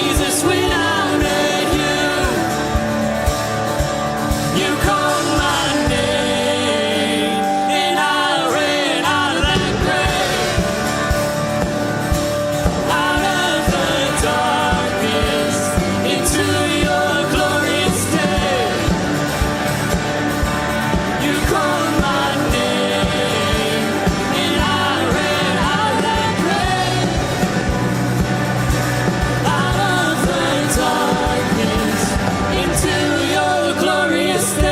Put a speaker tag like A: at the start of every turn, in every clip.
A: Jesus, when I met you, you called my name, and I ran out of that grave, out of the darkness, into your glorious day. You called my name, and I ran out of that grave, out of the darkness, into your glorious day.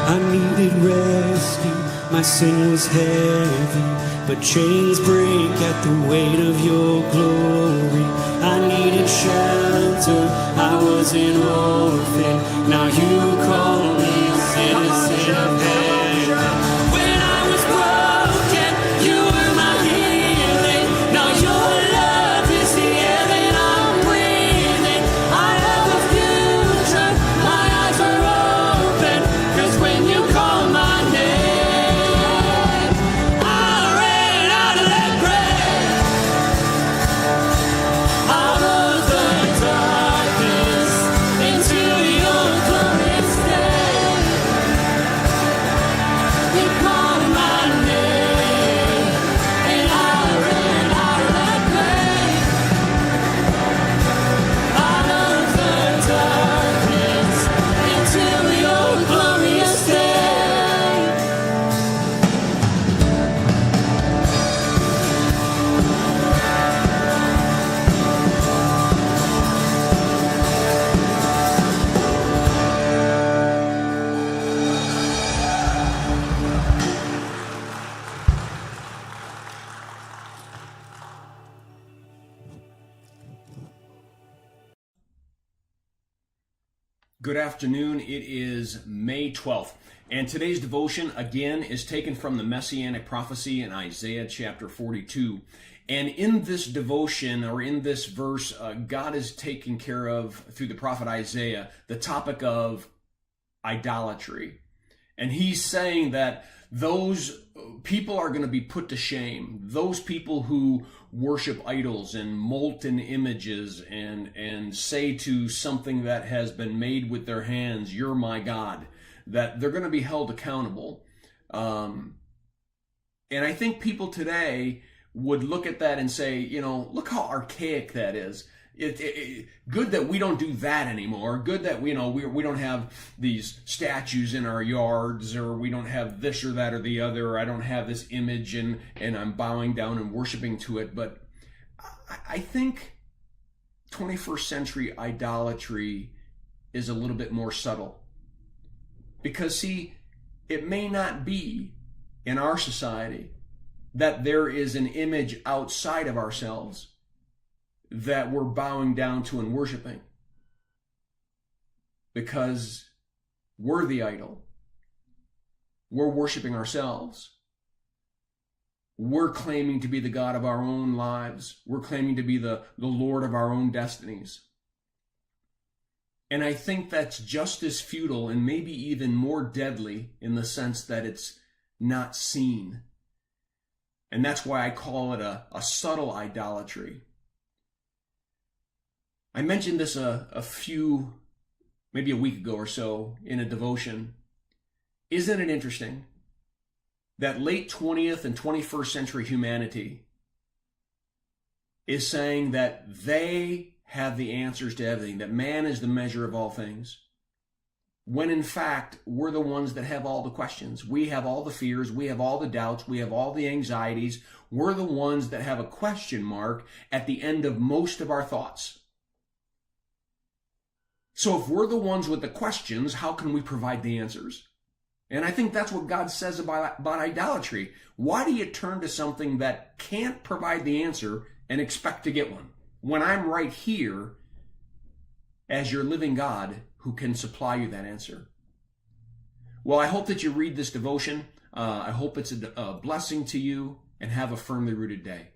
A: I needed rescue, my sin was heavy, but chains break at the weight of your glory. I needed shelter, I was an orphan, now you call me citizen of heaven. When I was broken, you were my healing, now your love is the air that I'm breathing. I have a future, my eyes are open, 'cause when you call my name, I ran out of that grave, out of the darkness, into your glorious day. You called my name, and I ran out of that grave, out of the darkness, into your glorious day.
B: Good afternoon. It is May 12th, and today's devotion again is taken from the Messianic prophecy in Isaiah chapter 42. And in this devotion, or in this verse, God is taking care of, through the prophet Isaiah, the topic of idolatry. And he's saying that those people are going to be put to shame. Those people who worship idols and molten images and say to something that has been made with their hands, "You're my God," that they're going to be held accountable. And I think people today would look at that and say, you know, look how archaic that is. Good that we don't do that anymore. Good that we don't have these statues in our yards, or we don't have this or that or the other. Or I don't have this image and I'm bowing down and worshiping to it. But I think 21st century idolatry is a little bit more subtle. Because see, it may not be in our society that there is an image outside of ourselves that we're bowing down to and worshiping, because we're the idol. We're worshiping ourselves. We're claiming to be the God of our own lives. We're claiming to be the Lord of our own destinies. And I think that's just as futile and maybe even more deadly in the sense that it's not seen. And that's why I call it a subtle idolatry. I mentioned this maybe a week ago or so in a devotion. Isn't it interesting that late 20th and 21st century humanity is saying that they have the answers to everything, that man is the measure of all things, when in fact we're the ones that have all the questions. We have all the fears, we have all the doubts, we have all the anxieties. We're the ones that have a question mark at the end of most of our thoughts. So if we're the ones with the questions, how can we provide the answers? And I think that's what God says about idolatry. Why do you turn to something that can't provide the answer and expect to get one, when I'm right here as your living God who can supply you that answer? Well, I hope that you read this devotion. I hope it's a blessing to you, and have a firmly rooted day.